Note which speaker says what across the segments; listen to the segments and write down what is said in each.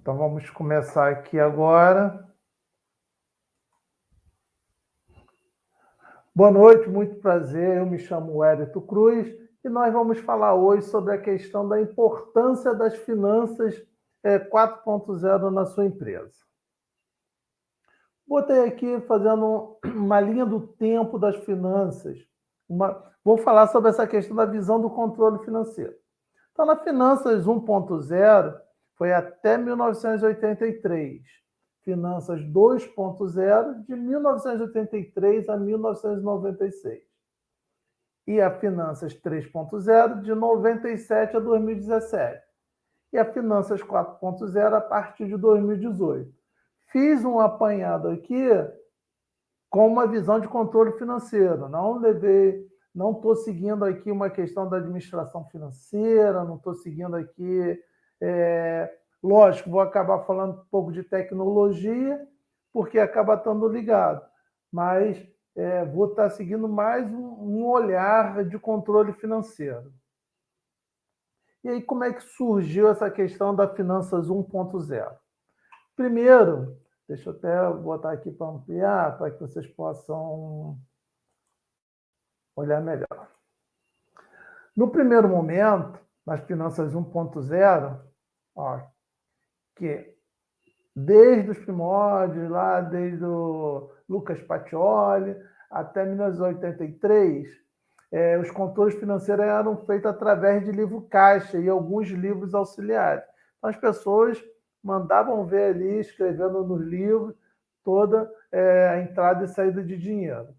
Speaker 1: Então, vamos começar aqui agora. Boa noite, muito prazer. Eu me chamo Wellington Cruz e nós vamos falar hoje sobre a questão da importância das finanças 4.0 na sua empresa. Botei aqui fazendo uma linha do tempo das finanças. Vou falar sobre essa questão da visão do controle financeiro. Então, na Finanças 1.0, foi até 1983. Finanças 2.0, de 1983 a 1996. E a Finanças 3.0, de 97 a 2017. E a Finanças 4.0, a partir de 2018. Fiz um apanhado aqui com uma visão de controle financeiro. Não estou seguindo aqui uma questão da administração financeira, não estou seguindo aqui... lógico, vou acabar falando um pouco de tecnologia, porque acaba estando ligado, mas vou estar seguindo mais um olhar de controle financeiro. E aí, como é que surgiu essa questão da Finanças 1.0? Primeiro, deixa eu até botar aqui para ampliar, para que vocês possam olhar melhor. No primeiro momento, nas Finanças 1.0, que desde os primórdios, lá desde o Lucas Pacioli até 1983, os controles financeiros eram feitos através de livro caixa e alguns livros auxiliares. Então, as pessoas mandavam ver ali, escrevendo nos livros, toda a entrada e saída de dinheiro.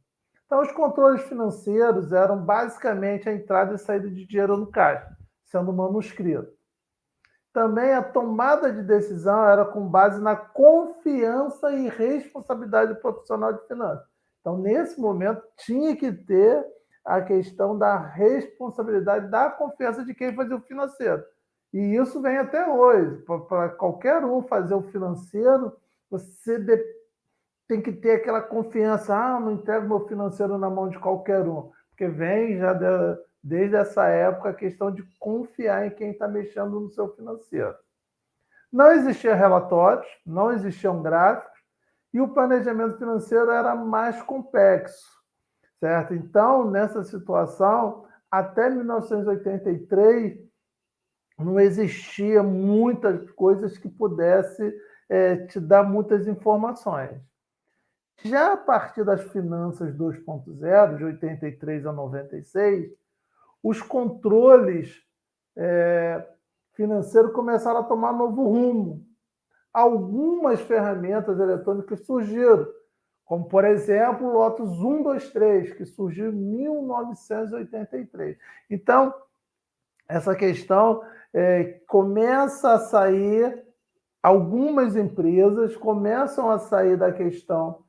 Speaker 1: Então, os controles financeiros eram basicamente a entrada e saída de dinheiro no caixa, sendo manuscrito. Também a tomada de decisão era com base na confiança e responsabilidade profissional de finanças. Então, nesse momento, tinha que ter a questão da responsabilidade, da confiança de quem fazia o financeiro. E isso vem até hoje. Para qualquer um fazer o financeiro, você tem que ter aquela confiança. Não entrego meu financeiro na mão de qualquer um. Porque vem já desde essa época a questão de confiar em quem está mexendo no seu financeiro. Não existiam relatórios, não existiam gráficos, e o planejamento financeiro era mais complexo, certo? Então, nessa situação, até 1983, não existia muitas coisas que pudesse te dar muitas informações. Já a partir das Finanças 2.0, de 83 a 96, os controles financeiros começaram a tomar novo rumo. Algumas ferramentas eletrônicas surgiram, como, por exemplo, o Lotus 123, que surgiu em 1983. Então, essa questão começa a sair, algumas empresas começam a sair da questão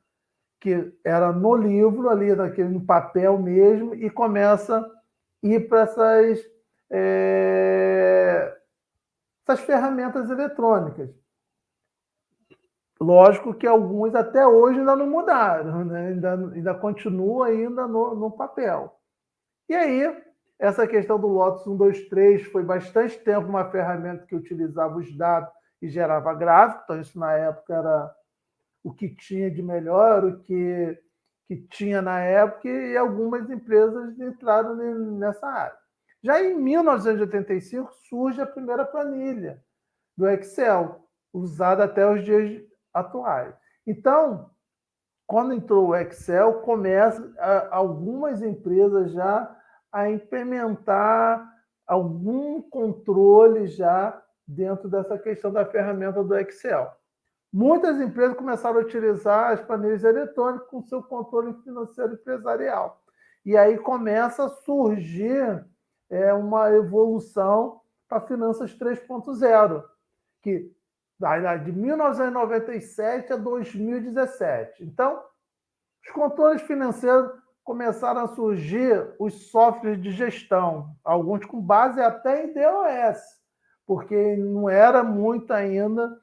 Speaker 1: que era no livro, ali no papel mesmo, e começa a ir para essas ferramentas eletrônicas. Lógico que alguns até hoje ainda não mudaram, né? ainda continua ainda no papel. E aí, essa questão do Lotus 123 foi bastante tempo uma ferramenta que utilizava os dados e gerava gráfico, então isso na época era o que tinha de melhor, o que tinha na época, e algumas empresas entraram nessa área. Já em 1985 surge a primeira planilha do Excel, usada até os dias atuais. Então, quando entrou o Excel, começa algumas empresas já a implementar algum controle já dentro dessa questão da ferramenta do Excel. Muitas empresas começaram a utilizar as planilhas eletrônicas com seu controle financeiro empresarial. E aí começa a surgir uma evolução para Finanças 3.0, que vai de 1997 a 2017. Então, os controles financeiros começaram a surgir os softwares de gestão, alguns com base até em DOS, porque não era muito ainda...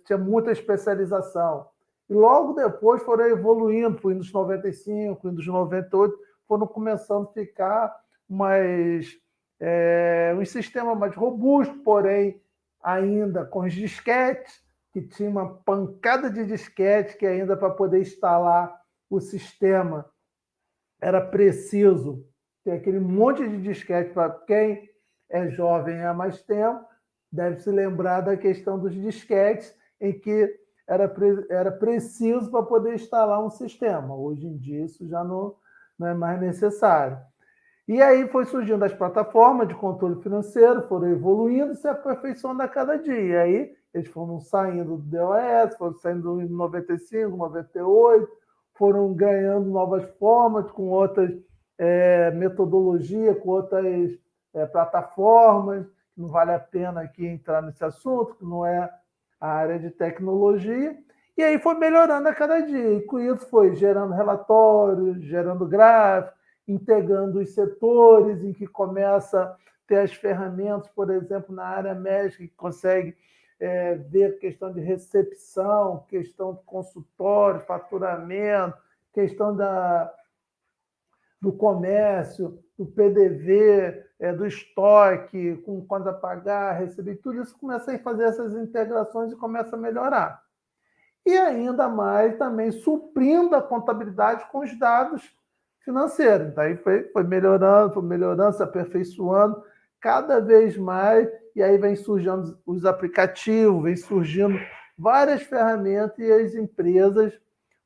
Speaker 1: tinha muita especialização. E logo depois foram evoluindo, foi nos 95, nos 98, foram começando a ficar um sistema mais robusto, porém ainda com os disquetes, que tinha uma pancada de disquete, que ainda para poder instalar o sistema era preciso ter aquele monte de disquete. Para quem é jovem há mais tempo, deve se lembrar da questão dos disquetes, em que era preciso para poder instalar um sistema. Hoje em dia isso já não é mais necessário. E aí foi surgindo as plataformas de controle financeiro, foram evoluindo e se aperfeiçoando a cada dia. E aí eles foram saindo do DOS, foram saindo em 95, 98, foram ganhando novas formas, com outras metodologias, com outras plataformas. Não vale a pena aqui entrar nesse assunto, que não é a área de tecnologia. E aí foi melhorando a cada dia. E com isso foi gerando relatórios, gerando gráficos, integrando os setores em que começa a ter as ferramentas, por exemplo, na área médica, que consegue ver questão de recepção, questão de consultório, faturamento, questão do comércio, do PDV, do estoque, com quando a pagar, receber, tudo isso começa a fazer essas integrações e começa a melhorar. E ainda mais também suprindo a contabilidade com os dados financeiros. Daí foi melhorando, se aperfeiçoando cada vez mais, e aí vem surgindo os aplicativos, vem surgindo várias ferramentas e as empresas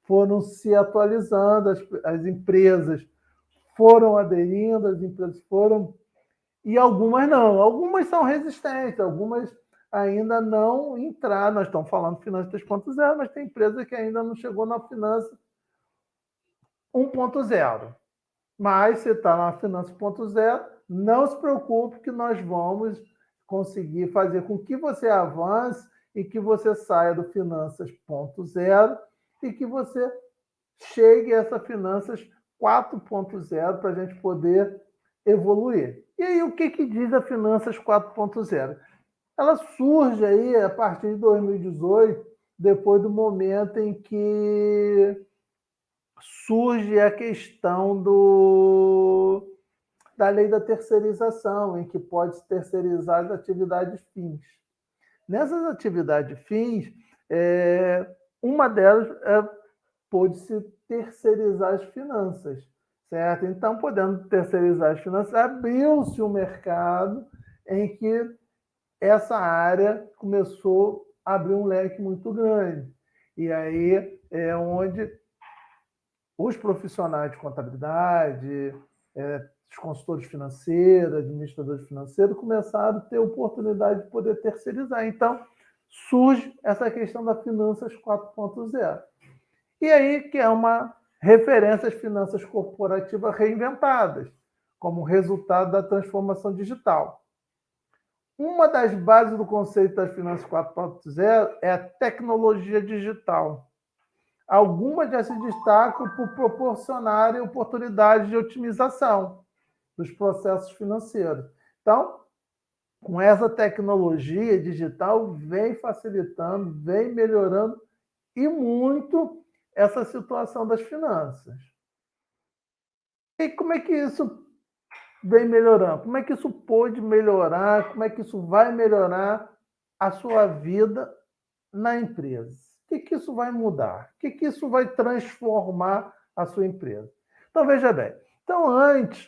Speaker 1: foram se atualizando, as empresas foram aderindo, as empresas foram... E algumas não, algumas são resistentes, algumas ainda não entraram. Nós estamos falando de finança 3.0, mas tem empresa que ainda não chegou na finança 1.0. Mas se está na finança 1.0, não se preocupe que nós vamos conseguir fazer com que você avance e que você saia do finanças 0.0 e que você chegue a essa finanças 4.0 para a gente poder evoluir. E aí, o que diz a Finanças 4.0? Ela surge aí a partir de 2018, depois do momento em que surge a questão da lei da terceirização, em que pode se terceirizar as atividades fins. Nessas atividades fins, uma delas pôde-se terceirizar as finanças, certo? Então, podendo terceirizar as finanças, abriu-se um mercado em que essa área começou a abrir um leque muito grande. E aí é onde os profissionais de contabilidade, os consultores financeiros, administradores financeiros, começaram a ter oportunidade de poder terceirizar. Então, surge essa questão da Finanças 4.0. E aí que é uma referência às finanças corporativas reinventadas, como resultado da transformação digital. Uma das bases do conceito das finanças 4.0 é a tecnologia digital. Algumas já se destacam por proporcionarem oportunidades de otimização dos processos financeiros. Então, com essa tecnologia digital, vem facilitando, vem melhorando e muito essa situação das finanças. E como é que isso vem melhorando? Como é que isso pode melhorar? Como é que isso vai melhorar a sua vida na empresa? O que isso vai mudar? O que isso vai transformar a sua empresa? Então, veja bem. Então, antes,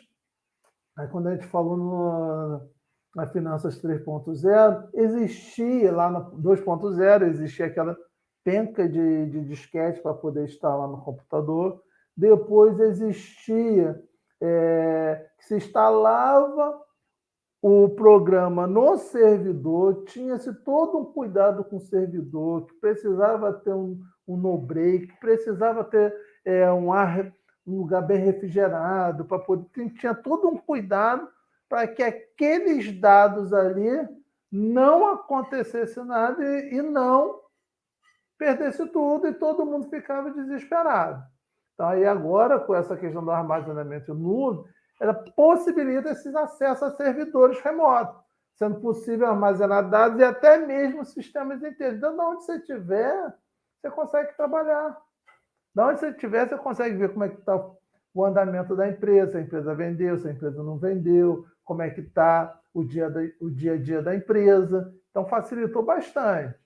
Speaker 1: quando a gente falou na Finanças 3.0, existia lá no 2.0, existia aquela penca de disquete para poder instalar no computador. Depois existia que se instalava o programa no servidor, tinha-se todo um cuidado com o servidor, que precisava ter um no-break, precisava ter um lugar bem refrigerado, para poder, tinha todo um cuidado para que aqueles dados ali não acontecesse nada e não perdesse tudo e todo mundo ficava desesperado. Então, aí agora, com essa questão do armazenamento nuvem, ela possibilita esses acessos a servidores remotos, sendo possível armazenar dados e até mesmo sistemas inteiros. Então, de onde você estiver, você consegue trabalhar. De onde você estiver, você consegue ver como é que está o andamento da empresa, se a empresa vendeu, se a empresa não vendeu, como é que está o dia a dia da empresa. Então, facilitou bastante.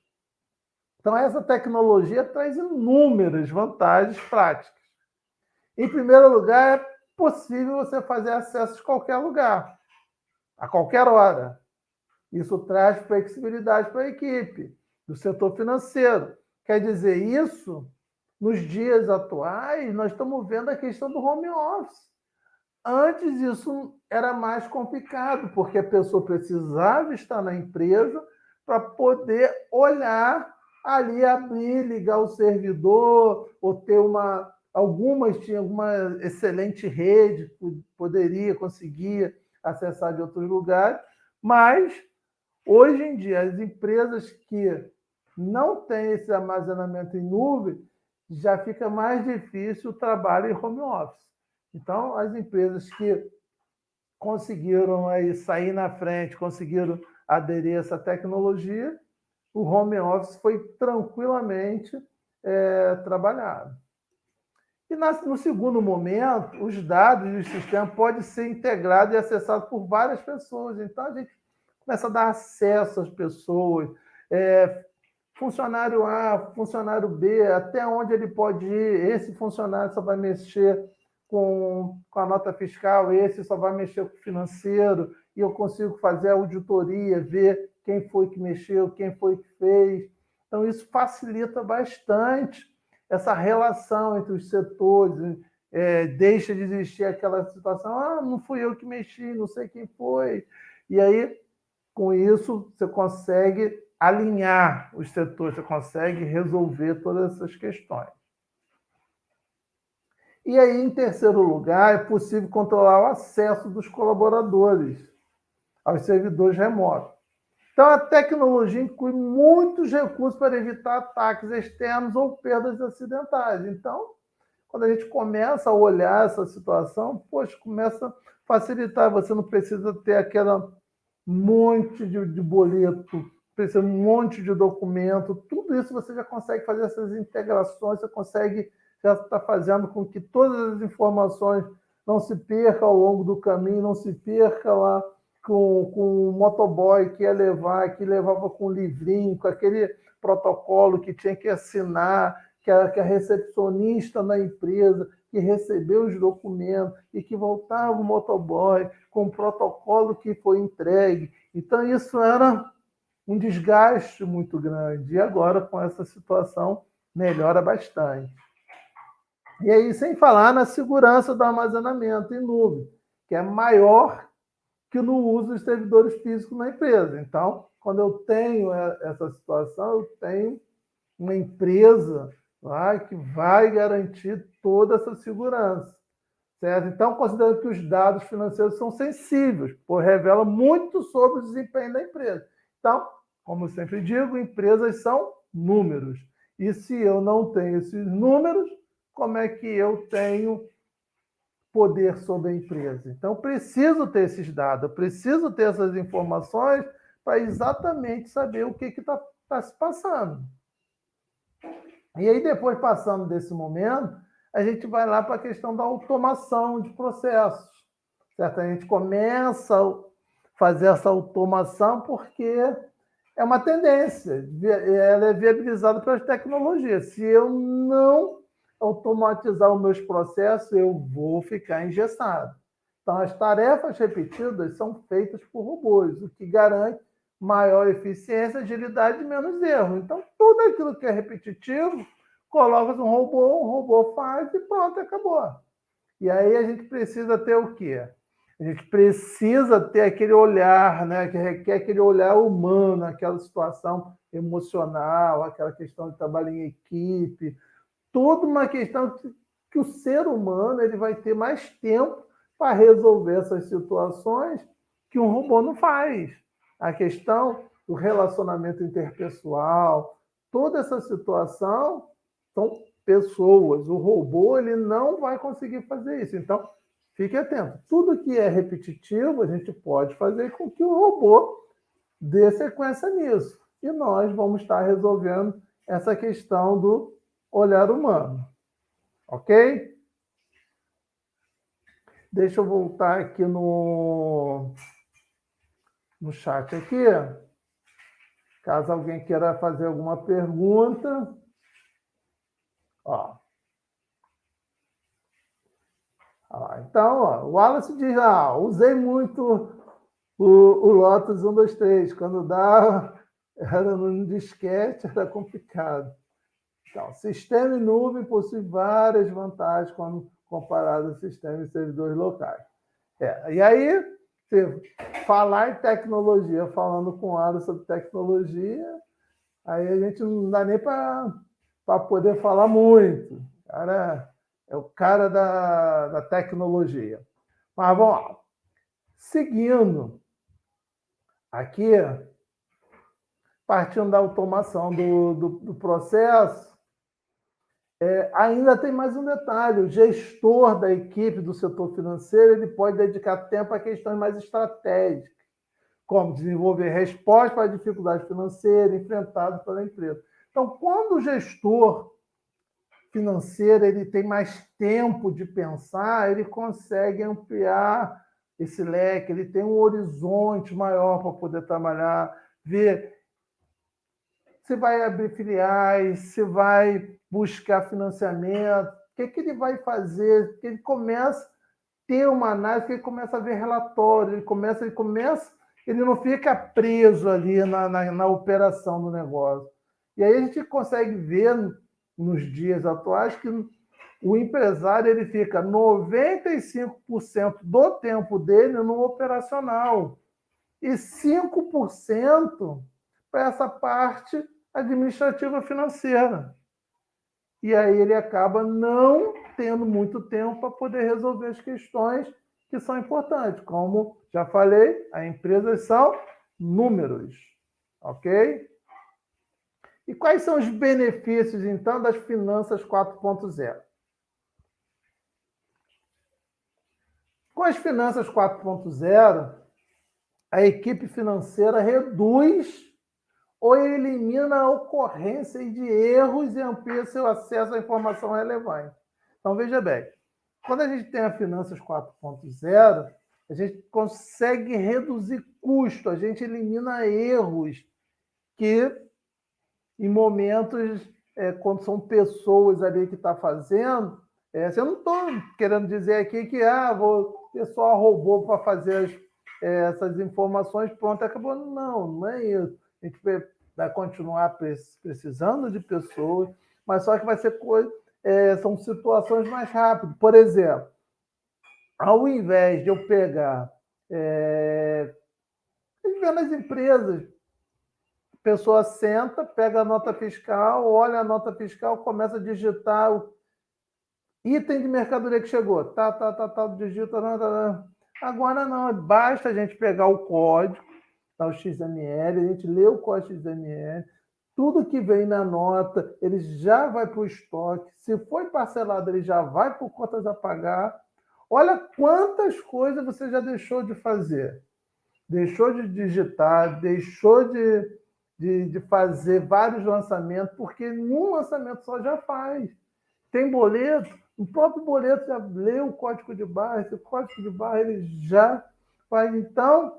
Speaker 1: Então, essa tecnologia traz inúmeras vantagens práticas. Em primeiro lugar, é possível você fazer acesso de qualquer lugar, a qualquer hora. Isso traz flexibilidade para a equipe do setor financeiro. Quer dizer, isso, nos dias atuais, nós estamos vendo a questão do home office. Antes isso era mais complicado, porque a pessoa precisava estar na empresa para poder olhar ali, abrir, ligar o servidor, ou ter algumas tinham uma excelente rede, poderia, conseguia acessar de outros lugares, mas hoje em dia as empresas que não têm esse armazenamento em nuvem, já fica mais difícil o trabalho em home office. Então, as empresas que conseguiram aí sair na frente, conseguiram aderir a essa tecnologia, o home office foi tranquilamente trabalhado. E no segundo momento, os dados do sistema podem ser integrados e acessados por várias pessoas. Então, a gente começa a dar acesso às pessoas, funcionário A, funcionário B, até onde ele pode ir. Esse funcionário só vai mexer com a nota fiscal, esse só vai mexer com o financeiro, e eu consigo fazer a auditoria, ver quem foi que mexeu, quem foi que fez. Então, isso facilita bastante essa relação entre os setores, deixa de existir aquela situação, não fui eu que mexi, não sei quem foi. E aí, com isso, você consegue alinhar os setores, você consegue resolver todas essas questões. E aí, em terceiro lugar, é possível controlar o acesso dos colaboradores aos servidores remotos. Então, a tecnologia inclui muitos recursos para evitar ataques externos ou perdas acidentais. Então, quando a gente começa a olhar essa situação, poxa, começa a facilitar. Você não precisa ter aquela monte de boleto, precisa um monte de documento. Tudo isso você já consegue fazer essas integrações, você consegue já está fazendo com que todas as informações não se percam ao longo do caminho, não se perca lá com o motoboy que ia levar, que levava com um livrinho, com aquele protocolo que tinha que assinar, que a recepcionista na empresa, que recebeu os documentos e que voltava o motoboy com o protocolo que foi entregue. Então, isso era um desgaste muito grande. E agora, com essa situação, melhora bastante. E aí, sem falar na segurança do armazenamento em nuvem, que é maior que no uso dos servidores físicos na empresa. Então, quando eu tenho essa situação, eu tenho uma empresa lá que vai garantir toda essa segurança. Certo? Então, considerando que os dados financeiros são sensíveis, pois revela muito sobre o desempenho da empresa. Então, como eu sempre digo, empresas são números. E se eu não tenho esses números, como é que eu tenho poder sobre a empresa? Então, eu preciso ter esses dados, eu preciso ter essas informações para exatamente saber o que está se passando. E aí, depois, passando desse momento, a gente vai lá para a questão da automação de processos. Certo? A gente começa a fazer essa automação porque é uma tendência, ela é viabilizada pelas tecnologias. Se eu não automatizar os meus processos, eu vou ficar engessado. Então, as tarefas repetidas são feitas por robôs, o que garante maior eficiência, agilidade e menos erro. Então, tudo aquilo que é repetitivo, coloca um robô faz e pronto, acabou. E aí a gente precisa ter o quê? A gente precisa ter aquele olhar, né, que requer aquele olhar humano, aquela situação emocional, aquela questão de trabalho em equipe, toda uma questão que o ser humano ele vai ter mais tempo para resolver essas situações que um robô não faz. A questão do relacionamento interpessoal, toda essa situação são pessoas. O robô ele não vai conseguir fazer isso. Então, fique atento. Tudo que é repetitivo, a gente pode fazer com que o robô dê sequência nisso. E nós vamos estar resolvendo essa questão do olhar humano. Ok? Deixa eu voltar aqui no no chat aqui, caso alguém queira fazer alguma pergunta. Ó. Então, ó, o Wallace diz, usei muito o Lotus 123, quando dava, era no disquete, era complicado. Então, sistema em nuvem possui várias vantagens quando comparado ao sistema em servidores locais. E aí, falar em tecnologia, falando com o Wallace sobre tecnologia, aí a gente não dá nem para poder falar muito. Cara, é o cara da tecnologia. Mas vamos lá. Seguindo, aqui, partindo da automação do processo, ainda tem mais um detalhe. O gestor da equipe do setor financeiro ele pode dedicar tempo a questões mais estratégicas, como desenvolver respostas para a dificuldade financeira enfrentada pela empresa. Então, quando o gestor financeiro ele tem mais tempo de pensar, ele consegue ampliar esse leque, ele tem um horizonte maior para poder trabalhar, ver se vai abrir filiais, se vai buscar financiamento, o que ele vai fazer, que ele começa a ter uma análise, que ele começa a ver relatório, ele não fica preso ali na operação do negócio. E aí a gente consegue ver nos dias atuais que o empresário ele fica 95% do tempo dele no operacional e 5% para essa parte administrativa financeira. E aí ele acaba não tendo muito tempo para poder resolver as questões que são importantes. Como já falei, as empresas são números, ok? E quais são os benefícios, então, das finanças 4.0? Com as finanças 4.0, a equipe financeira reduz ou elimina a ocorrência de erros e amplia seu acesso à informação relevante. Então, veja bem, quando a gente tem a Finanças 4.0, a gente consegue reduzir custo, a gente elimina erros que, em momentos, quando são pessoas ali que estão fazendo, eu não estou querendo dizer aqui que vou ter só robô para fazer essas informações, pronto, acabou. Não é isso. A gente vai continuar precisando de pessoas, mas só que vai ser são situações mais rápidas. Por exemplo, ao invés de eu pegar nas empresas, a pessoa senta, pega a nota fiscal, olha a nota fiscal, começa a digitar o item de mercadoria que chegou. Digita. Agora não, basta a gente pegar o código, o XML, a gente lê o código XML, tudo que vem na nota, ele já vai para o estoque. Se foi parcelado, ele já vai por contas a pagar. Olha quantas coisas você já deixou de fazer. Deixou de digitar, deixou de fazer vários lançamentos, porque num lançamento só já faz. Tem boleto, o próprio boleto já lê o código de barra, esse código de barra ele já faz. Então,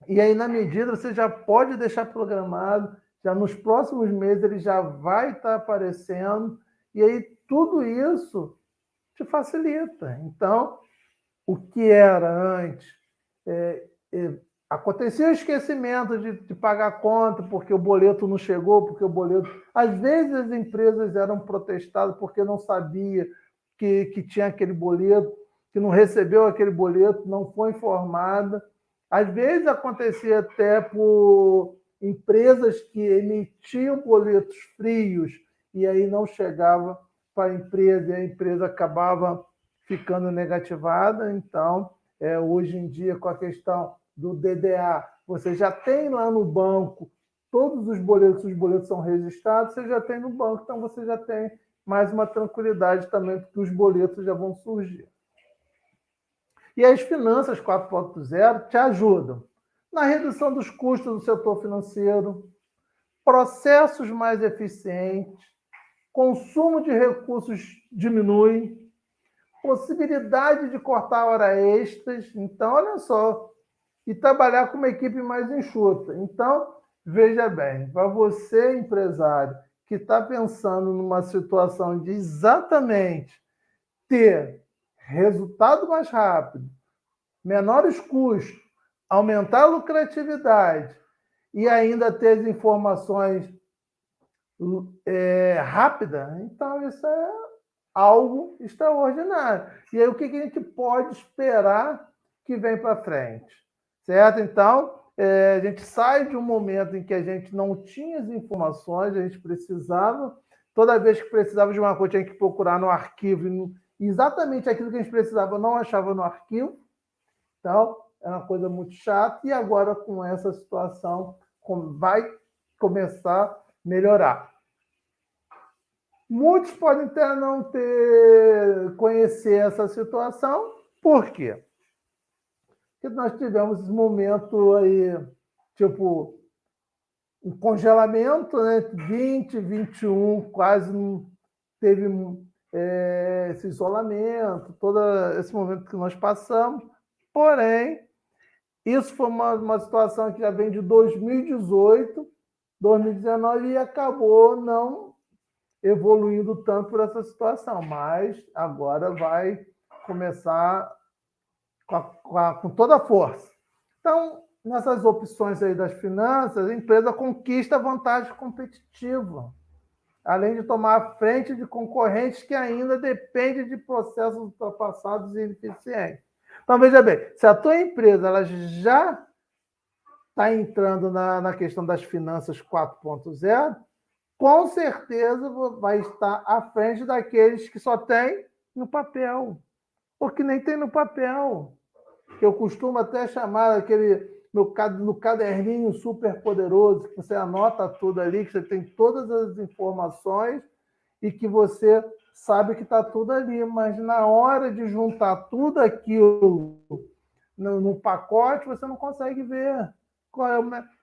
Speaker 1: e aí, na medida, você já pode deixar programado, já nos próximos meses ele já vai estar aparecendo, e aí tudo isso te facilita. Então, o que era antes, acontecia o esquecimento de pagar a conta, porque o boleto não chegou, porque o boleto... Às vezes as empresas eram protestadas porque não sabia que tinha aquele boleto, que não recebeu aquele boleto, não foi informada. Às vezes acontecia até por empresas que emitiam boletos frios e aí não chegava para a empresa e a empresa acabava ficando negativada. Então, hoje em dia, com a questão do DDA, você já tem lá no banco todos os boletos são registrados, você já tem no banco, então você já tem mais uma tranquilidade também, porque os boletos já vão surgir. E as finanças 4.0 te ajudam na redução dos custos do setor financeiro, processos mais eficientes, consumo de recursos diminui, possibilidade de cortar horas extras. Então, olha só, e trabalhar com uma equipe mais enxuta. Então, veja bem, para você, empresário, que está pensando numa situação de exatamente ter resultado mais rápido, menores custos, aumentar a lucratividade e ainda ter as informações rápidas, então isso é algo extraordinário. E aí, o que a gente pode esperar que vem para frente? Certo? Então, a gente sai de um momento em que a gente não tinha as informações, a gente precisava, toda vez que precisava de uma coisa, tinha que procurar no arquivo, e exatamente aquilo que a gente precisava não achava no arquivo. Então, é uma coisa muito chata, e agora, com essa situação, vai começar a melhorar. Muitos podem até não conhecer essa situação. Por quê? Porque nós tivemos esse momento aí, tipo, um congelamento, né? 20, 21, quase não teve esse isolamento, todo esse momento que nós passamos. Porém, isso foi uma situação que já vem de 2018, 2019 e acabou não evoluindo tanto por essa situação, mas agora vai começar com toda a força. Então, nessas opções aí das finanças, a empresa conquista vantagem competitiva, além de tomar a frente de concorrentes que ainda dependem de processos ultrapassados e ineficientes. Então, veja bem, se a tua empresa ela já está entrando na questão das finanças 4.0, com certeza vai estar à frente daqueles que só tem no papel, ou que nem tem no papel, que eu costumo até chamar aquele no caderninho super poderoso, que você anota tudo ali, que você tem todas as informações e que você sabe que está tudo ali, mas na hora de juntar tudo aquilo no pacote, você não consegue ver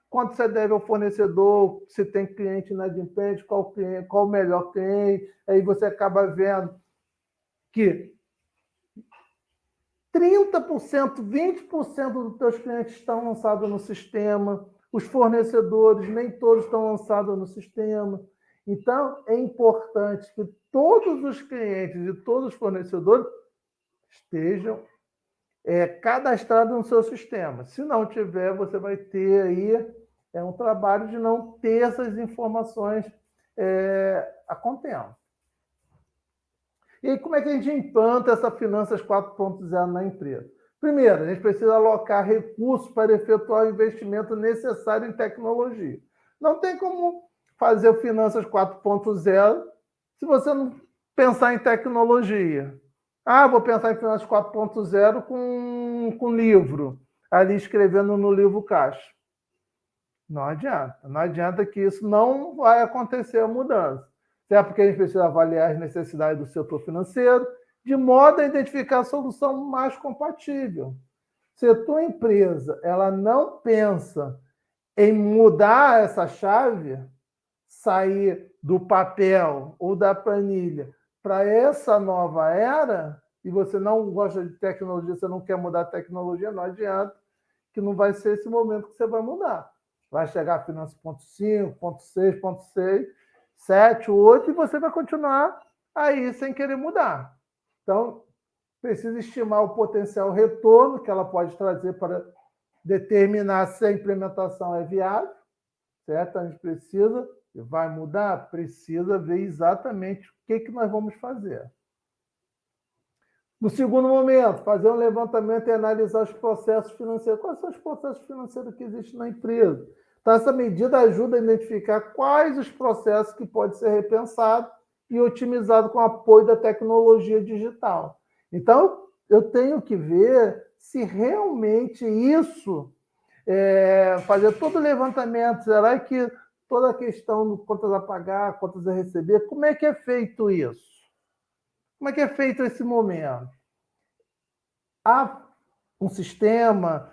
Speaker 1: quanto você deve ao fornecedor, se tem cliente inadimplente, qual o melhor cliente. Aí você acaba vendo que 30%, 20% dos teus clientes estão lançados no sistema, os fornecedores nem todos estão lançados no sistema. Então, é importante que todos os clientes e todos os fornecedores estejam cadastrados no seu sistema. Se não tiver, você vai ter aí um trabalho de não ter essas informações a contento. E aí, como é que a gente implanta essa finanças 4.0 na empresa? Primeiro, a gente precisa alocar recursos para efetuar o investimento necessário em tecnologia. Não tem como fazer o finanças 4.0 se você não pensar em tecnologia. Vou pensar em finanças 4.0 com livro, ali escrevendo no livro caixa. Não adianta. Não adianta que isso não vai acontecer a mudança. Certo? Porque a gente precisa avaliar as necessidades do setor financeiro, de modo a identificar a solução mais compatível. Se a tua empresa ela não pensa em mudar essa chave, sair do papel ou da planilha para essa nova era, e você não gosta de tecnologia, você não quer mudar a tecnologia, não adianta, que não vai ser esse momento que você vai mudar. Vai chegar a finanças 5, 6, 6, 7, 8, e você vai continuar aí sem querer mudar. Então, precisa estimar o potencial retorno que ela pode trazer para determinar se a implementação é viável, certo? A gente precisa, vai mudar? Precisa ver exatamente o que nós vamos fazer. No segundo momento, fazer um levantamento e analisar os processos financeiros. Quais são os processos financeiros que existem na empresa? Então, essa medida ajuda a identificar quais os processos que podem ser repensados e otimizados com o apoio da tecnologia digital. Então, eu tenho que ver se realmente isso, fazer todo o levantamento, será que toda a questão de contas a pagar, contas a receber, como é que é feito isso? Como é que é feito esse momento? Há um sistema,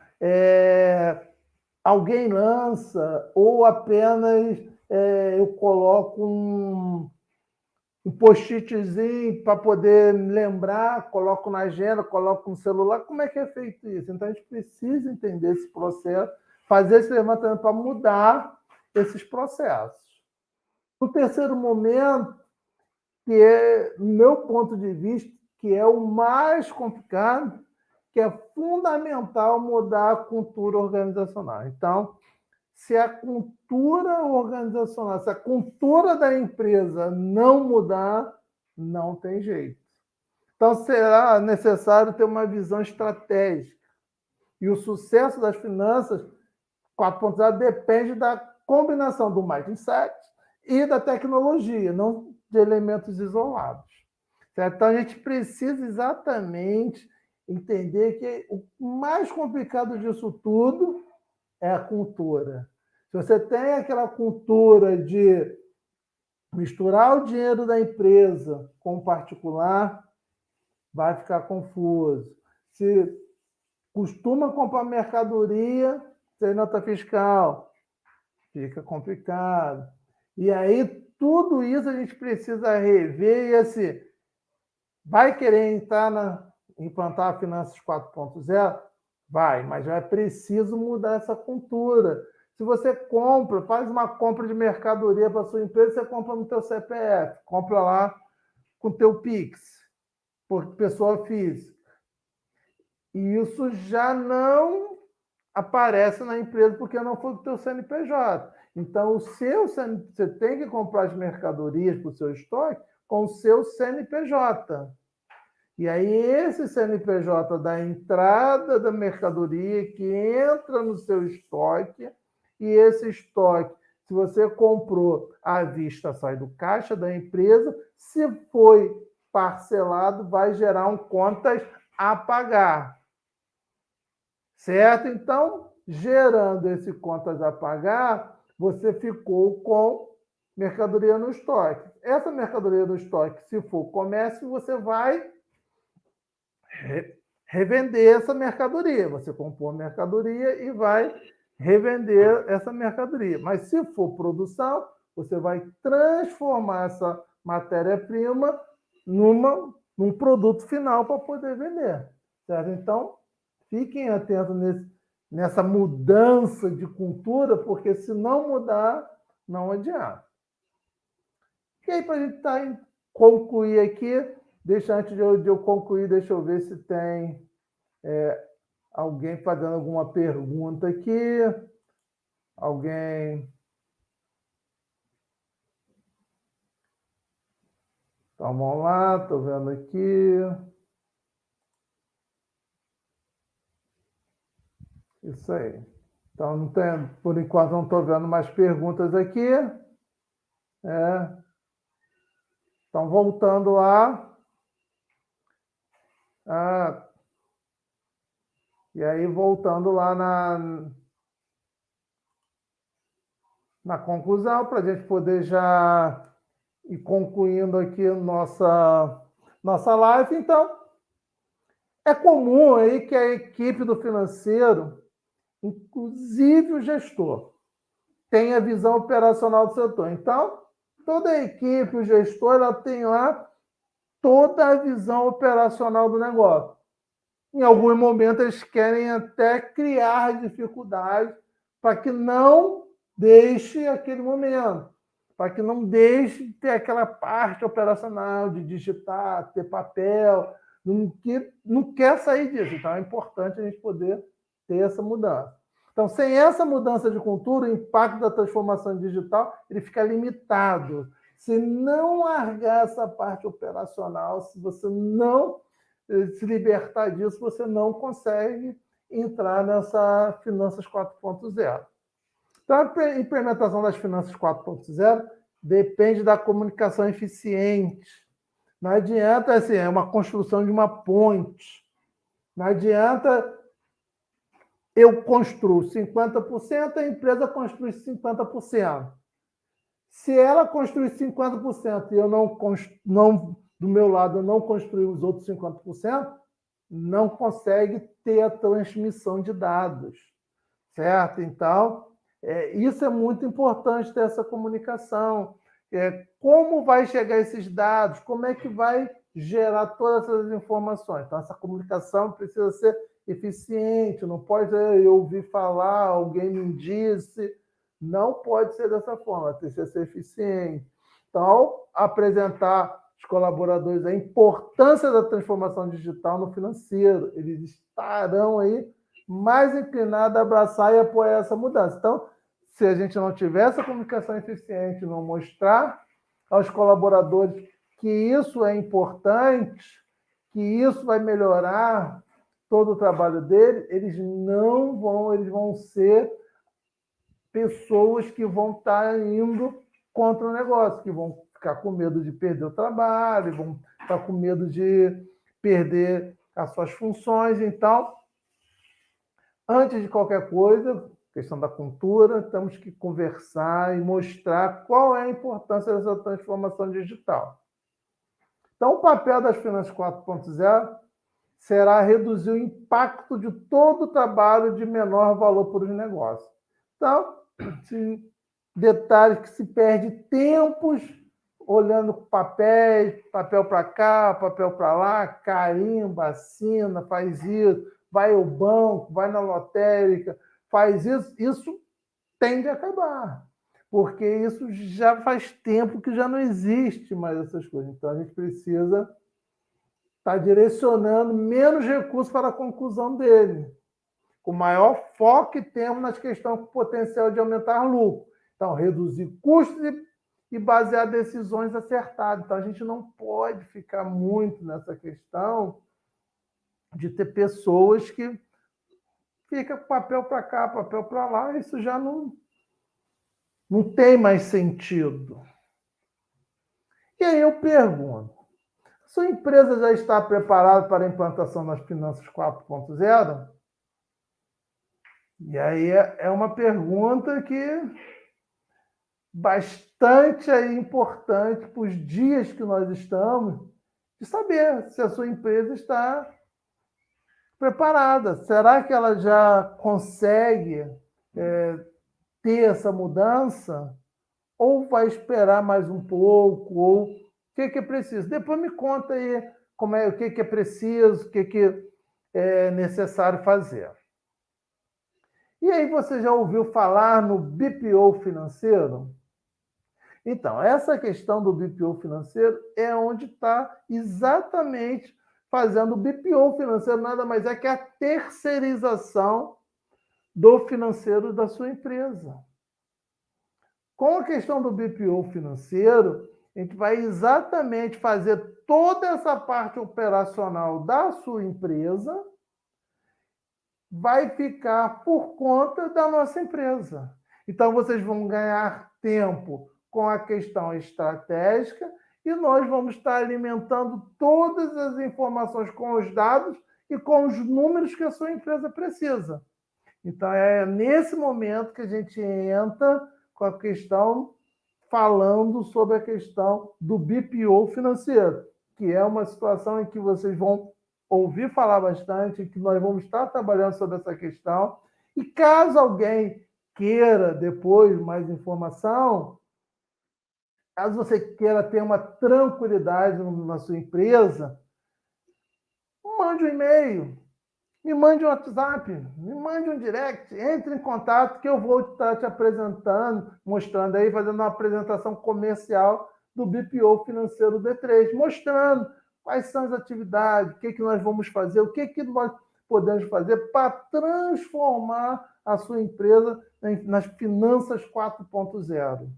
Speaker 1: alguém lança, ou apenas eu coloco um post-itzinho para poder lembrar, coloco na agenda, coloco no celular. Como é que é feito isso? Então, a gente precisa entender esse processo, fazer esse levantamento para mudar esses processos. O terceiro momento, que é, no meu ponto de vista, que é o mais complicado, que é fundamental mudar a cultura organizacional. Então, se a cultura organizacional, se a cultura da empresa não mudar, não tem jeito. Então, será necessário ter uma visão estratégica. E o sucesso das finanças 4.0 depende da combinação do mindset e da tecnologia, não de elementos isolados. Certo? Então, a gente precisa exatamente entender que o mais complicado disso tudo é a cultura. Se você tem aquela cultura de misturar o dinheiro da empresa com o particular, vai ficar confuso. Se costuma comprar mercadoria sem nota fiscal, fica complicado. E aí, tudo isso a gente precisa rever e assim, vai querer implantar a Finanças 4.0? Vai, mas é preciso mudar essa cultura. Se você compra, faz uma compra de mercadoria para a sua empresa, você compra no teu CPF, compra lá com o teu Pix, por pessoa física. E isso já não aparece na empresa porque não foi do teu CNPJ. Então, você tem que comprar as mercadorias para o seu estoque com o seu CNPJ. E aí, esse CNPJ da entrada da mercadoria que entra no seu estoque, e esse estoque, se você comprou à vista, sai do caixa da empresa, se foi parcelado, vai gerar contas a pagar. Certo? Então, gerando esse contas a pagar, você ficou com mercadoria no estoque. Essa mercadoria no estoque, se for comércio, você vai revender essa mercadoria. Você comprou a mercadoria e vai revender essa mercadoria. Mas se for produção, você vai transformar essa matéria-prima num produto final para poder vender. Certo? Então, fiquem atentos nessa mudança de cultura, porque se não mudar, não adianta. E aí, para a gente concluir aqui, antes de eu concluir, deixa eu ver se tem alguém fazendo alguma pergunta aqui. Alguém. Então, vamos lá, estou vendo aqui. Isso aí. Então, não tem, por enquanto, não estou vendo mais perguntas aqui. Então, voltando lá. E aí, voltando lá na conclusão, para a gente poder já ir concluindo aqui nossa live. Então, é comum aí que a equipe do financeiro, inclusive o gestor, tenha visão operacional do setor. Então, toda a equipe, o gestor, ela tem lá toda a visão operacional do negócio. Em alguns momentos, eles querem até criar dificuldades para que não deixe aquele momento, para que não deixe de ter aquela parte operacional de digitar, ter papel, não quer sair disso. Então, é importante a gente poder ter essa mudança. Então, sem essa mudança de cultura, o impacto da transformação digital ele fica limitado. Se não largar essa parte operacional, se você não se libertar disso, você não consegue entrar nessa Finanças 4.0. Então, a implementação das Finanças 4.0 depende da comunicação eficiente. Não adianta, assim, é uma construção de uma ponte. Não adianta eu construo 50%, a empresa construi 50%. Se ela construir 50% e eu não do meu lado, eu não construir os outros 50%, não consegue ter a transmissão de dados, certo? Então, isso é muito importante ter essa comunicação. como vai chegar esses dados, como é que vai gerar todas essas informações. Então, essa comunicação precisa ser eficiente, não pode eu ouvir falar, alguém me disse, não pode ser dessa forma, precisa ser eficiente. Então, apresentar os colaboradores a importância da transformação digital no financeiro, eles estarão aí mais inclinados a abraçar e apoiar essa mudança. Então, se a gente não tiver essa comunicação eficiente, não mostrar aos colaboradores que isso é importante, que isso vai melhorar todo o trabalho dele, eles vão ser pessoas que vão estar indo contra o negócio, que vão ficar com medo de perder o trabalho, vão ficar com medo de perder as suas funções. Então, antes de qualquer coisa, questão da cultura, temos que conversar e mostrar qual é a importância dessa transformação digital. Então, o papel das Finanças 4.0 será reduzir o impacto de todo o trabalho de menor valor para os negócios. Então, detalhes que se perde tempos olhando papel para cá, papel para lá, carimba, assina, faz isso, vai ao banco, vai na lotérica, faz isso tende a acabar, porque isso já faz tempo que já não existe mais essas coisas. Então, a gente precisa estar direcionando menos recursos para a conclusão dele, com maior foco que temos nas questões com potencial de aumentar lucro. Então, reduzir custos e basear decisões acertadas. Então, a gente não pode ficar muito nessa questão de ter pessoas que ficam papel para cá, papel para lá, isso já não tem mais sentido. E aí eu pergunto, sua empresa já está preparada para a implantação das Finanças 4.0? E aí é uma pergunta que bastante importante para os dias que nós estamos, de saber se a sua empresa está preparada. Será que ela já consegue ter essa mudança? Ou vai esperar mais um pouco? Ou o que é preciso? Depois me conta aí o que é preciso, o que é necessário fazer. E aí, você já ouviu falar no BPO financeiro? Então, essa questão do BPO financeiro é onde está exatamente fazendo o BPO financeiro, nada mais é que a terceirização do financeiro da sua empresa. Com a questão do BPO financeiro, a gente vai exatamente fazer toda essa parte operacional da sua empresa, vai ficar por conta da nossa empresa. Então, vocês vão ganhar tempo com a questão estratégica e nós vamos estar alimentando todas as informações com os dados e com os números que a sua empresa precisa. Então, é nesse momento que a gente entra com a questão, falando sobre a questão do BPO financeiro, que é uma situação em que vocês vão ouvir falar bastante, que nós vamos estar trabalhando sobre essa questão. E caso alguém queira depois mais informação, caso você queira ter uma tranquilidade na sua empresa, mande um e-mail, me mande um WhatsApp, me mande um direct, entre em contato que eu vou estar te apresentando, mostrando aí, fazendo uma apresentação comercial do BPO financeiro D3, mostrando quais são as atividades, o que nós vamos fazer, o que nós podemos fazer para transformar a sua empresa nas Finanças 4.0.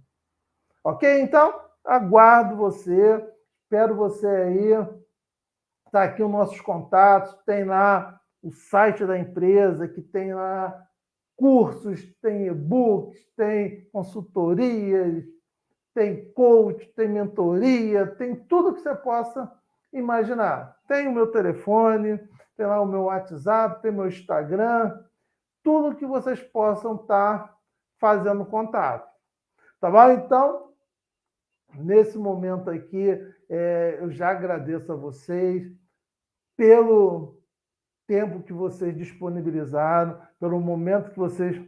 Speaker 1: Ok? Então, aguardo você, espero você aí. Está aqui os nossos contatos, tem lá o site da empresa, que tem lá cursos, tem e-books, tem consultorias, tem coach, tem mentoria, tem tudo que você possa imaginar. Tem o meu telefone, tem lá o meu WhatsApp, tem o meu Instagram, tudo que vocês possam estar fazendo contato. Tá bom? Então, nesse momento aqui, eu já agradeço a vocês pelo tempo que vocês disponibilizaram, pelo momento que vocês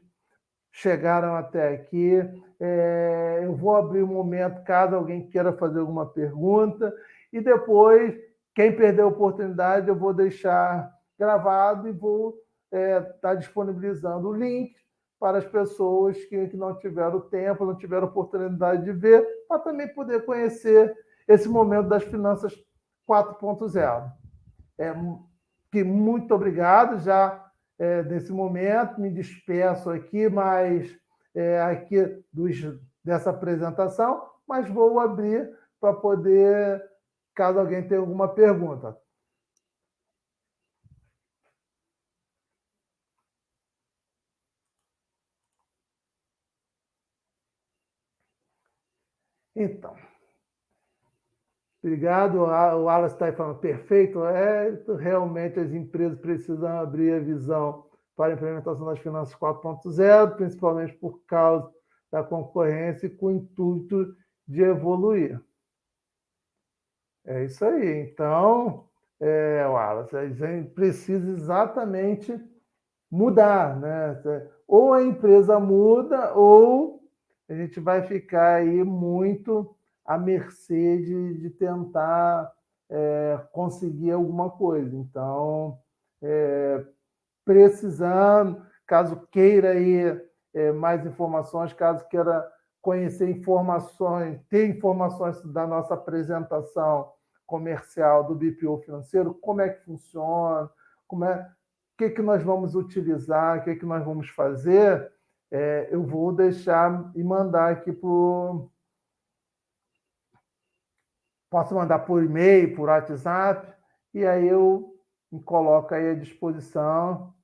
Speaker 1: chegaram até aqui. Eu vou abrir um momento caso alguém queira fazer alguma pergunta e depois, quem perder a oportunidade, eu vou deixar gravado e vou estar disponibilizando o link para as pessoas que não tiveram tempo, não tiveram oportunidade de ver, para também poder conhecer esse momento das finanças 4.0. Que muito obrigado já nesse momento, me despeço aqui, mas aqui dessa apresentação, mas vou abrir para poder, caso alguém tenha alguma pergunta. Então, obrigado. O Wallace está falando perfeito. Realmente as empresas precisam abrir a visão para a implementação das finanças 4.0, principalmente por causa da concorrência e com o intuito de evoluir. É isso aí. Então, Wallace, a gente precisa exatamente mudar, né? Ou a empresa muda, ou a gente vai ficar aí muito à mercê de tentar conseguir alguma coisa. Então, precisando, caso queira aí mais informações, caso queira conhecer informações, ter informações da nossa apresentação comercial do BPO financeiro, como é que funciona, o que nós vamos utilizar, o que nós vamos fazer, eu vou deixar e mandar aqui posso mandar por e-mail, por WhatsApp, e aí eu me coloco aí à disposição.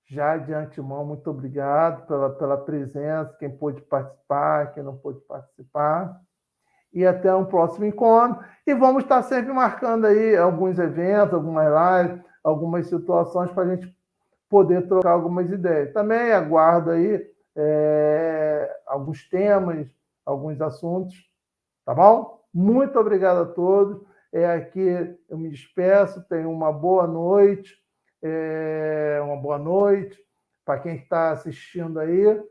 Speaker 1: Já de antemão, muito obrigado pela presença, quem pôde participar, quem não pôde participar. E até um próximo encontro. E vamos estar sempre marcando aí alguns eventos, algumas lives, algumas situações para a gente poder trocar algumas ideias. Também aguardo aí alguns temas, alguns assuntos, tá bom? Muito obrigado a todos. Aqui eu me despeço, tenham uma boa noite. Uma boa noite para quem está assistindo aí.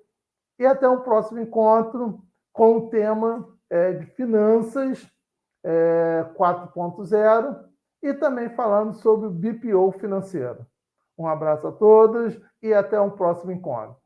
Speaker 1: E até um próximo encontro com o tema de finanças 4.0 e também falando sobre o BPO financeiro. Um abraço a todos e até um próximo encontro.